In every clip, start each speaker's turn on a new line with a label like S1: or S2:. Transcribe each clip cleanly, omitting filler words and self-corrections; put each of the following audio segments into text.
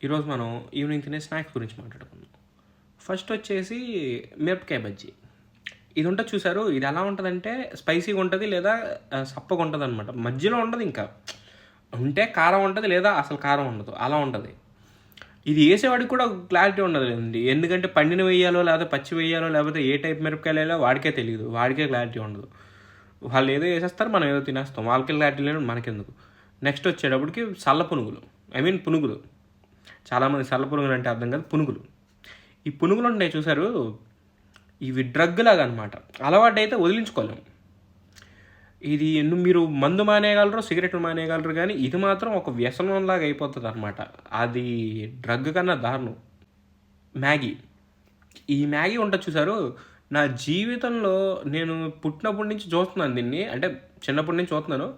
S1: ఈరోజు మనం ఈవినింగ్ తినే స్నాక్స్ గురించి మాట్లాడుకుందాం. ఫస్ట్ వచ్చేసి మిరపకాయ బజ్జీ. ఇది ఉంటుంది చూసారు, ఇది ఎలా ఉంటుందంటే స్పైసీగా ఉంటుంది లేదా సప్పగా ఉంటుంది అనమాట. మధ్యలో ఉండదు, ఇంకా ఉంటే కారం ఉంటుంది లేదా అసలు కారం ఉండదు, అలా ఉంటుంది. ఇది వేసేవాడికి కూడా క్లారిటీ ఉండదు అండి, ఎందుకంటే పండిన వేయాలో లేకపోతే పచ్చి వేయాలో లేకపోతే ఏ టైప్ మిరపకాయలు వేయాలో వాడికే తెలియదు, వాడికే క్లారిటీ ఉండదు. వాళ్ళు ఏదో వేసేస్తారు, మనం ఏదో తినేస్తాం, వాళ్ళకి క్లారిటీ లేదు, మనకెందుకు. నెక్స్ట్ వచ్చేటప్పటికి సల్ల పునుగులు, పునుగులు. చాలామంది సల్ల పునుగులు అంటే అర్థం కాదు, పునుగులు. ఈ పునుగులు ఉంటాయి చూసారు, ఇవి డ్రగ్ లాగా అనమాట. అలవాటు అయితే వదిలించుకోలేము. ఇది మీరు మందు మానేయగలరు, సిగరెట్లు మానేయగలరు, కానీ ఇది మాత్రం ఒక వ్యసనంలాగా అయిపోతుంది అనమాట. అది డ్రగ్ కన్నా దారుణం. మ్యాగీ. ఈ మ్యాగీ ఉంటుంది చూసారు, నా జీవితంలో నేను పుట్టినప్పటి నుంచి చూస్తున్నాను దీన్ని, అంటే చిన్నప్పటి నుంచి చూస్తున్నాను.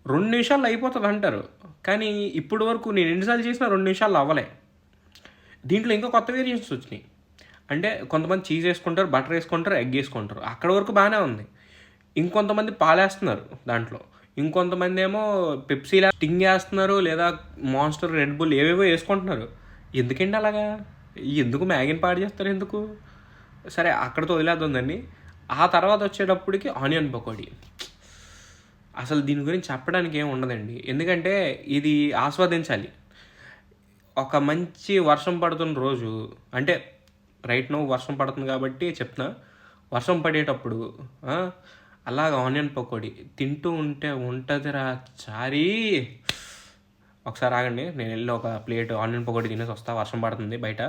S1: 2 నిమిషాల్లో అయిపోతుంది అంటారు, కానీ ఇప్పటి వరకు నేను ఎన్నిసార్లు చేసినా 2 నిమిషాల్లో అవ్వలే. దీంట్లో ఇంకా కొత్త వేరియంట్స్ వచ్చినాయి. అంటే కొంతమంది చీజ్ వేసుకుంటారు, బటర్ వేసుకుంటారు, ఎగ్ వేసుకుంటారు, అక్కడ వరకు బాగానే ఉంది. ఇంకొంతమంది పాలేస్తున్నారు దాంట్లో, ఇంకొంతమంది ఏమో పెప్సీలా స్టింగ్ వేస్తున్నారు, లేదా మాన్స్టర్, రెడ్ బుల్ ఏవేవో వేసుకుంటున్నారు. ఎందుకండి అలాగా? ఎందుకు మ్యాగీని పాడు చేస్తారు ఎందుకు? సరే, అక్కడితో వదిలేద్దాం. ఆ తర్వాత వచ్చేటప్పటికి ఆనియన్ పకోడీ. అసలు దీని గురించి చెప్పడానికి ఏమి ఉండదండి, ఎందుకంటే ఇది ఆస్వాదించాలి. ఒక మంచి వర్షం పడుతున్న రోజు, అంటే రైట్ నో వర్షం పడుతుంది కాబట్టి చెప్తున్నా, వర్షం పడేటప్పుడు అలాగ ఆనియన్ పకోడీ తింటూ ఉంటే ఉంటుందిరా చారీ. ఒకసారి ఆగండి, నేను వెళ్ళి ఒక ప్లేట్ ఆనియన్ పకోడీ తినేసి వస్తా, వర్షం పడుతుంది బయట.